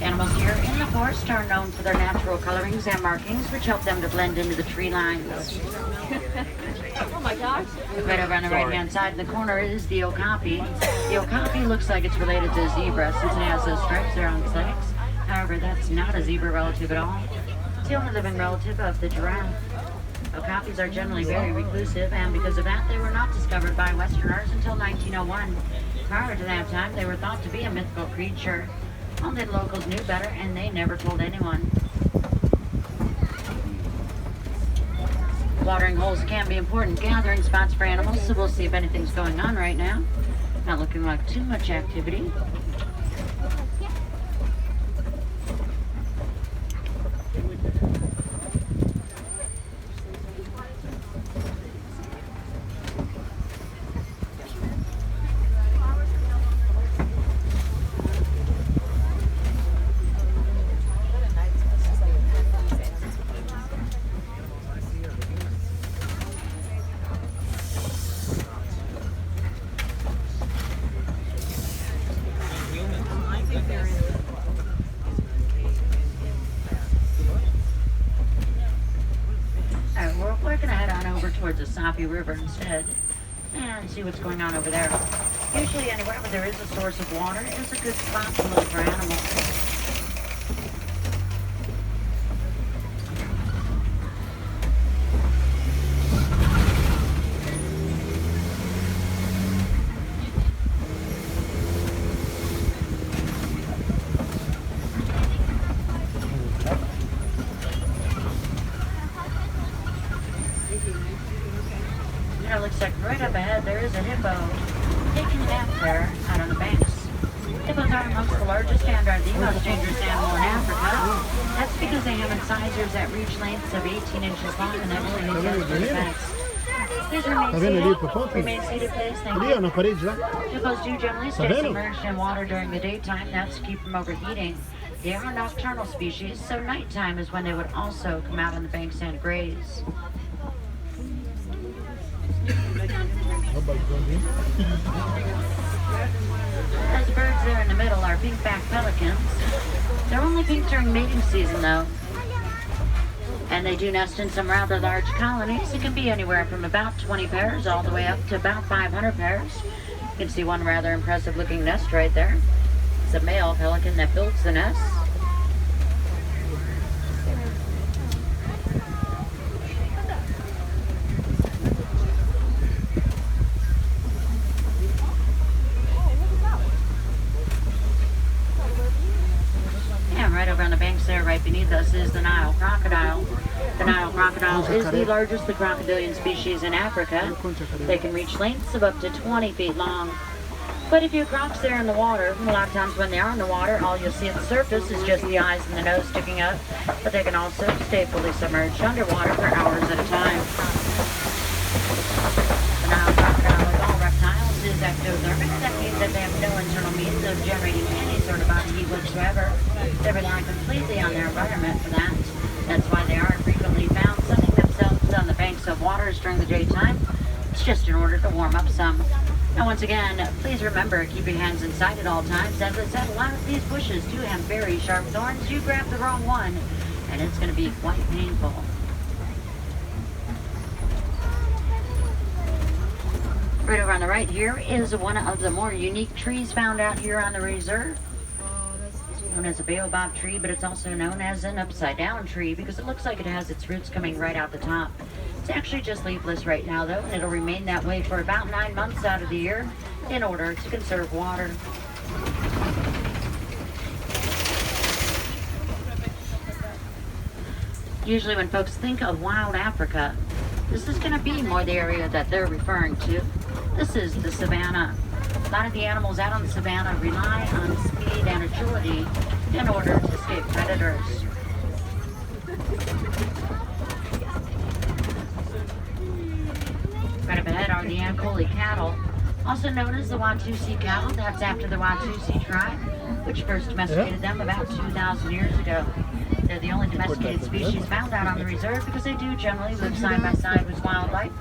Animals here in the forest are known for their natural colorings and markings, which help them to blend into the tree lines. Oh my gosh. Right over on the right-hand side in the corner is the okapi. The okapi looks like it's related to a zebra since it has those stripes there on its legs. However, that's not a zebra relative at all. It's the only living relative of the giraffe. Okapis are generally very reclusive, and because of that, they were not discovered by Westerners until 1901. Prior to that time, they were thought to be a mythical creature. Only the locals knew better, and they never told anyone. Watering holes can be important gathering spots for animals, so we'll see if anything's going on right now. Not looking like too much activity. We're going to head on over towards the Sapi River instead and see what's going on over there. Usually anywhere where there is a source of water is a good spot to look for animals. It looks like right up ahead there is a hippo taking a nap there out on the banks. Hippos are amongst the largest and are the most dangerous animal in Africa. That's because they have incisors that reach lengths of 18 inches long and that really need to be defense. Please remain seated, please. Thank you. Hippos do generally stay submerged in water during the daytime. That's to keep from overheating. They are a nocturnal species, so nighttime is when they would also come out on the banks and graze. Those birds there in the middle are pink-backed pelicans. They're only pink during mating season, though. And they do nest in some rather large colonies. It can be anywhere from about 20 pairs all the way up to about 500 pairs. You can see one rather impressive-looking nest right there. It's a male pelican that builds the nest. Right over on the banks there, right beneath us, is the Nile crocodile. The Nile crocodile is the largest crocodilian species in Africa. They can reach lengths of up to 20 feet long. Quite a few crocs there in the water. A lot of times when they are in the water, all you'll see at the surface is just the eyes and the nose sticking up. But they can also stay fully submerged underwater for hours at a time. The Nile crocodile, like all reptiles, is ectothermic. That means that they have no internal means of generating any sort of body heat whatsoever. They rely completely on their environment for that. That's why they are frequently found sunning themselves on the banks of waters during the daytime. It's just in order to warm up some. Now once again, please remember, keep your hands inside at all times. As I said, a lot of these bushes do have very sharp thorns. You grab the wrong one, and it's going to be quite painful. Right over on the right here is one of the more unique trees found out here on the reserve. Known as a baobab tree, but it's also known as an upside down tree because it looks like it has its roots coming right out the top. It's actually just leafless right now though, and it'll remain that way for about 9 months out of the year in order to conserve water. Usually when folks think of wild Africa, this is going to be more the area that they're referring to. This is the savannah. A lot of the animals out on the savannah rely on speed and agility in order to escape predators. Right up ahead are the Ankole cattle, also known as the Watusi cattle. That's after the Watusi tribe, which first domesticated them about 2,000 years ago. They're the only domesticated species found out on the reserve because they do generally live side by side with wildlife.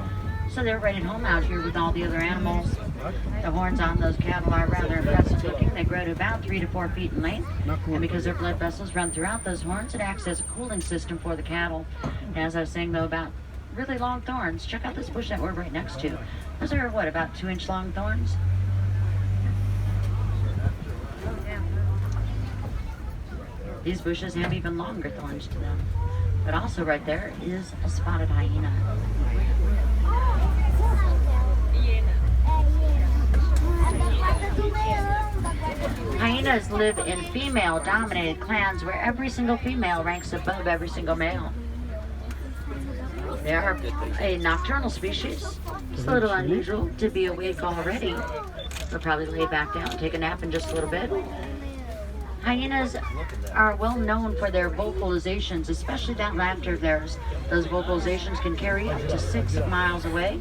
So they're right at home out here with all the other animals. The horns on those cattle are rather impressive looking. They grow to about 3 to 4 feet in length. And because their blood vessels run throughout those horns, it acts as a cooling system for the cattle. And as I was saying, though, about really long thorns. Check out this bush that we're right next to. Those are, what, about 2-inch long thorns? These bushes have even longer thorns to them. But also right there is a spotted hyena. Hyenas live in female-dominated clans where every single female ranks above every single male. They are a nocturnal species. It's a little unusual to be awake already. They'll probably lay back down and take a nap in just a little bit. Hyenas are well known for their vocalizations, especially that laughter of theirs. Those vocalizations can carry up to 6 miles away.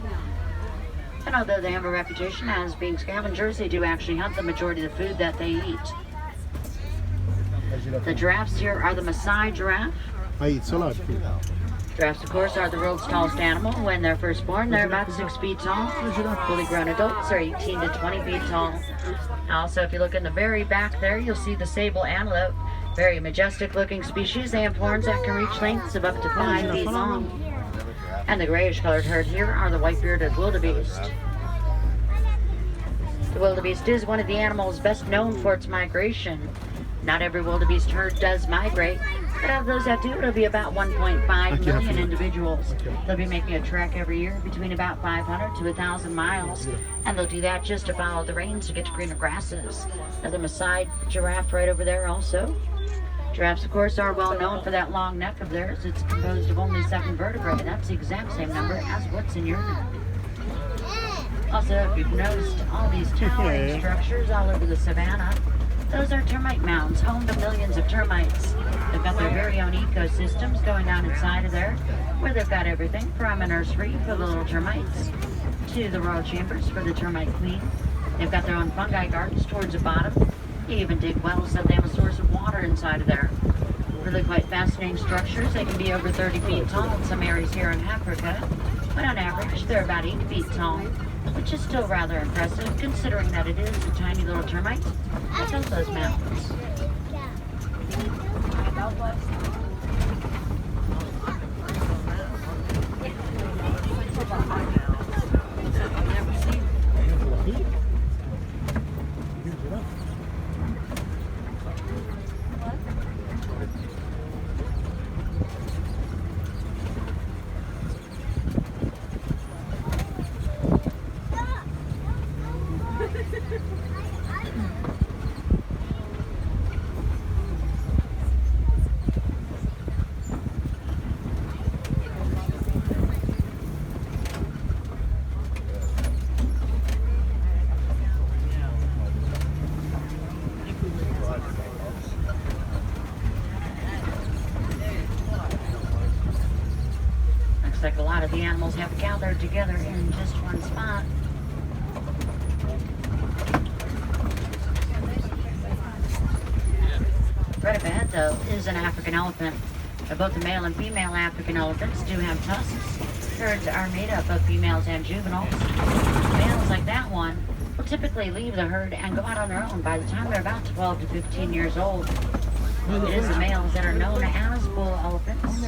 And although they have a reputation as being scavengers, they do actually hunt the majority of the food that they eat. The giraffes here are the Maasai giraffe. Giraffes, of course, are the world's tallest animal. When they're first born, they're about 6 feet tall. Fully grown adults are 18 to 20 feet tall. Also, if you look in the very back there, you'll see the sable antelope. Very majestic looking species. They have horns that can reach lengths of up to 5 feet long. And the grayish colored herd here are the white-bearded wildebeest. The wildebeest is one of the animals best known for its migration. Not every wildebeest herd does migrate, but of those that do, it'll be about 1.5 million individuals. They'll be making a trek every year between about 500 to 1,000 miles, and they'll do that just to follow the rains to get to greener grasses. Another Maasai giraffe right over there also. Giraffes, of course, are well known for that long neck of theirs. It's composed of only 7 vertebrae. That's the exact same number as what's in your neck. Also, if you've noticed all these towering structures all over the savannah, those are termite mounds, home to millions of termites. They've got their very own ecosystems going on inside of there, where they've got everything from a nursery for the little termites to the royal chambers for the termite queen. They've got their own fungi gardens towards the bottom. You even dig wells so they have a source of water inside of there. Really quite fascinating structures. They can be over 30 feet tall in some areas here in Africa, but on average they're about 8 feet tall, which is still rather impressive considering that it is a tiny little termite that built those mountains. Like a lot of the animals have gathered together in just one spot. Right up ahead, though, is an African elephant. Both the male and female African elephants do have tusks. Herds are made up of females and juveniles. Males like that one will typically leave the herd and go out on their own by the time they're about 12 to 15 years old. It is the males that are known as bull elephants.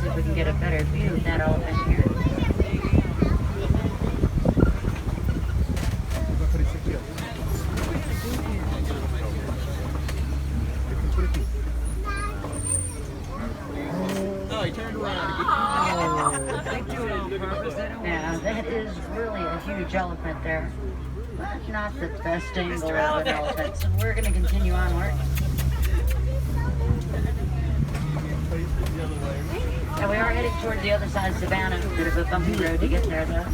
See if we can get a better view of that elephant here. Oh, he turned around. Yeah, that is really a huge elephant there. But not the best angle of an elephant, so we're going to continue onward. And we are heading towards the other side of Savannah. Bit of a bumpy road to get there, though.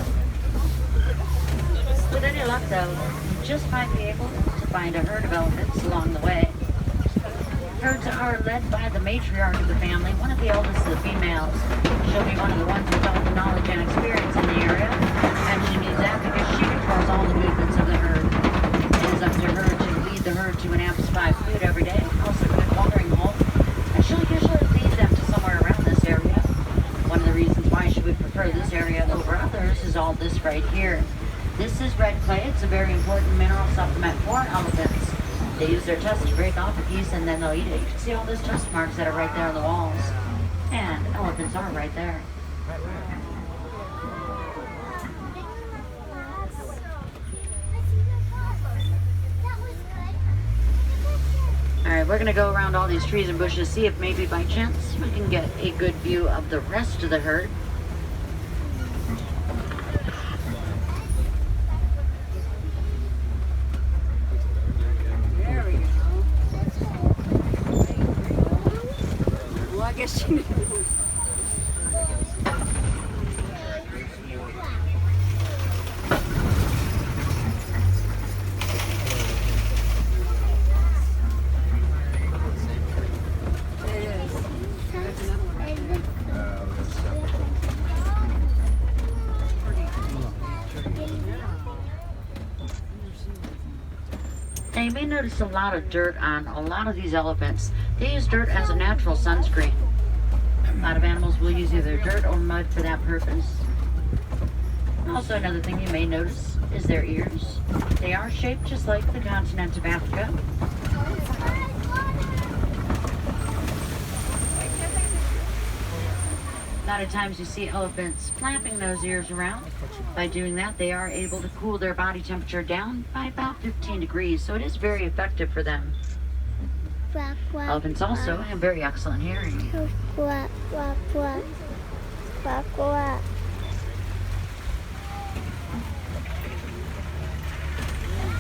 With any luck, though, you just might be able to find a herd of elephants along the way. Herds are led by the matriarch of the family, one of the eldest of the females. She'll be one of the ones with all the knowledge and experience in the area, and she needs that because she controls all the movements of the herd. It is up to her to lead the herd to an Amps 5 area over others is all this right here. This is red clay. It's a very important mineral supplement for elephants. They use their tusks to break off a piece and then they'll eat it. You can see all those tusk marks that are right there on the walls. And elephants are right there. Alright, we're going to go around all these trees and bushes, see if maybe by chance we can get a good view of the rest of the herd. There we go. Well, I guess she knew. Now you may notice a lot of dirt on a lot of these elephants. They use dirt as a natural sunscreen. A lot of animals will use either dirt or mud for that purpose. Also, another thing you may notice is their ears. They are shaped just like the continent of Africa. A lot of times you see elephants flapping those ears around. By doing that, they are able to cool their body temperature down by about 15 degrees, so it is very effective for them. Elephants also have very excellent hearing.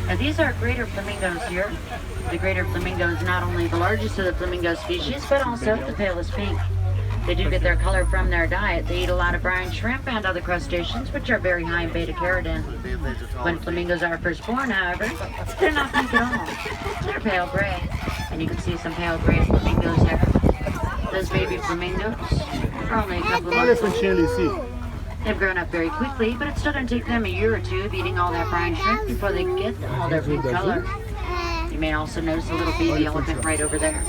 Now these are greater flamingos here. The greater flamingo is not only the largest of the flamingo species, but also the palest pink. They do get their color from their diet. They eat a lot of brine shrimp and other crustaceans, which are very high in beta-carotene. When flamingos are first born, however, they're not pink at all. They're pale gray. And you can see some pale gray flamingos there. Those baby flamingos are only a couple of months old. They've grown up very quickly, but it's still going to take them a year or two of eating all that brine shrimp before they get all their pink color. You may also notice a little baby elephant right over there.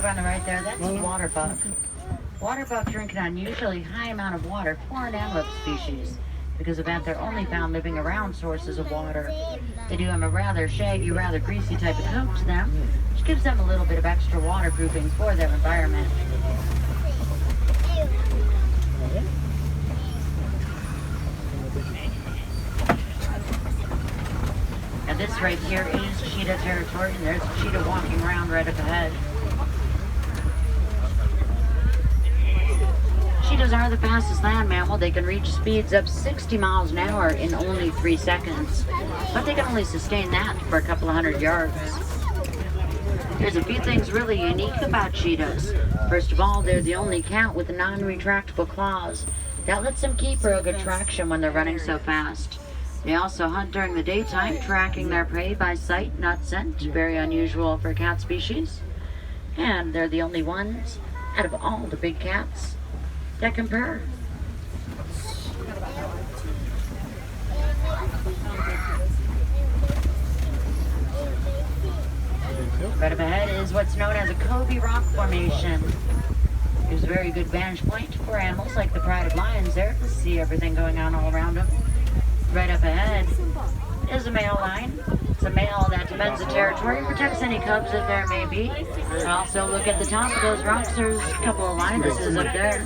On the right there, that's water buck. Water buck drink an unusually high amount of water for an antelope species. Because of that, they're only found living around sources of water. They do have a rather shaggy, rather greasy type of coat to them, which gives them a little bit of extra waterproofing for their environment. Now this right here is cheetah territory, and there's a cheetah walking around right up ahead. Cheetahs are the fastest land mammal. They can reach speeds of 60 miles an hour in only 3 seconds. But they can only sustain that for a couple of 100 yards. There's a few things really unique about cheetahs. First of all, they're the only cat with non-retractable claws. That lets them keep real good traction when they're running so fast. They also hunt during the daytime, tracking their prey by sight, not scent. Very unusual for a cat species. And they're the only ones out of all the big cats that can purr. Right up ahead is what's known as a Covey Rock Formation. There's a very good vantage point for animals like the pride of lions there to see everything going on all around them. Right up ahead is a male lion. It's a male that defends the territory, protects any cubs that there may be. And also look at the top of those rocks, there's a couple of lionesses up there.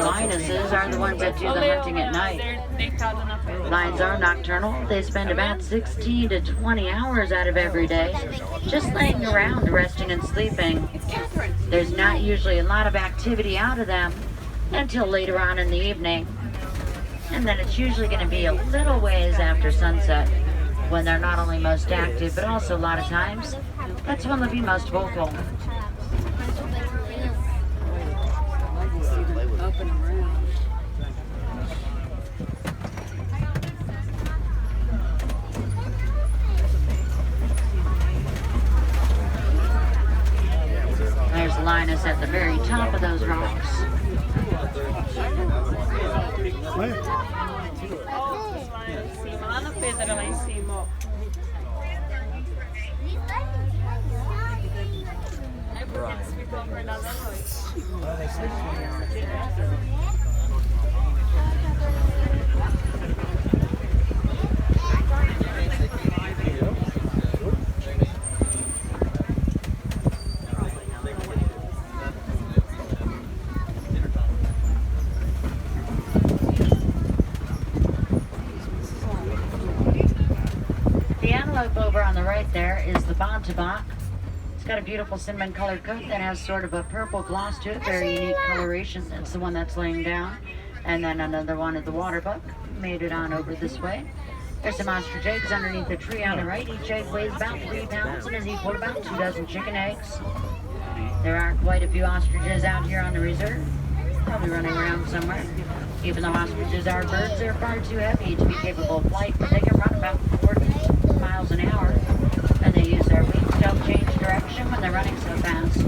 Lionesses are the ones that do the hunting at night. Lions are nocturnal. They spend about 16 to 20 hours out of every day just laying around, resting and sleeping. There's not usually a lot of activity out of them until later on in the evening. And then it's usually going to be a little ways after sunset when they're not only most active, but also a lot of times, that's when they'll be most vocal. There's a lioness at the very top of those rocks. Lá na pedra, lá em cima, ó. É porque eles ficam acordados à noite. Over on the right there is the bontebok. It's got a beautiful cinnamon colored coat that has sort of a purple gloss to it, very unique coloration. That's the one that's laying down. And then another one of the waterbuck made it on over this way. There's some ostrich eggs underneath the tree on the right. Each egg weighs about 3 pounds and is equal to about 2 dozen chicken eggs. There are quite a few ostriches out here on the reserve, probably running around somewhere. Even though ostriches are birds, they're far too heavy to be capable of flight, but they can run about 40 miles an hour, and they use their wings to help change direction when they're running so fast.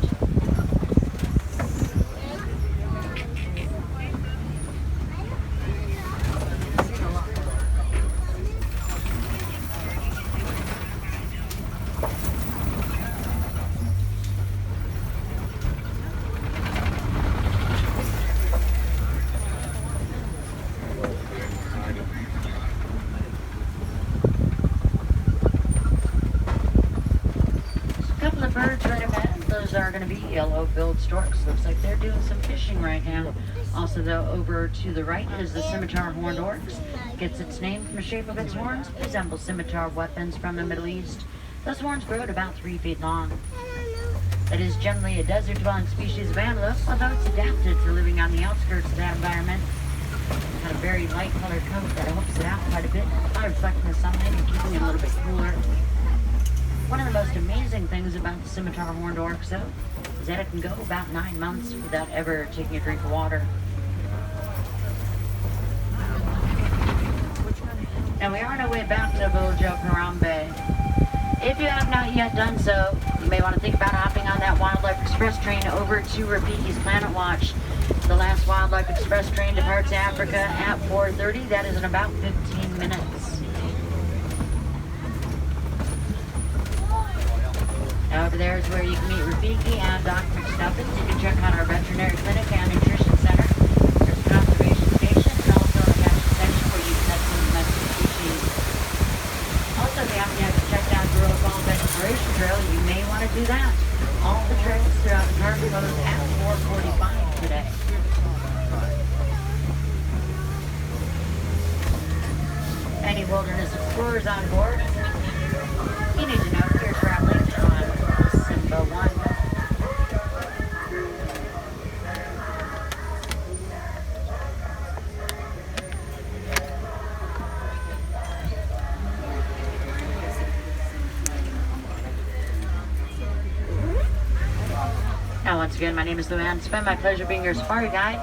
Birds right ahead. Those are going to be yellow-billed storks. Looks like they're doing some fishing right now. Also, though, over to the right is the scimitar horned oryx. Gets its name from the shape of its horns. Resembles scimitar weapons from the Middle East. Those horns grow to about 3 feet long. It is generally a desert-dwelling species of antelope, although it's adapted to living on the outskirts of that environment. It's got a very light-colored coat that helps it out quite a bit by reflecting the sunlight and keeping it a little bit cooler. One of the most amazing things about the scimitar horned oryx, though, is that it can go about 9 months without ever taking a drink of water. And we are on our way back to the village of Harambe. If you have not yet done so, you may want to think about hopping on that Wildlife Express train over to Rafiki's Planet Watch. The last Wildlife Express train departs Africa at 4:30. That is in about 15 minutes. Over there is where you can meet Rafiki and Dr. McStuffins. You can check out our veterinary clinic and nutrition center. There's a conservation station and also a capture section where you can pet some domestic species. Also, if you haven't checked out Girl Falls Exploration Trail, you may want to do that. All the trails throughout the park close at 4:45 today. Any wilderness explorers on board, you need to know if you're traveling on Simba 1. Now, once again, my name is Luann. It's been my pleasure being your safari guide.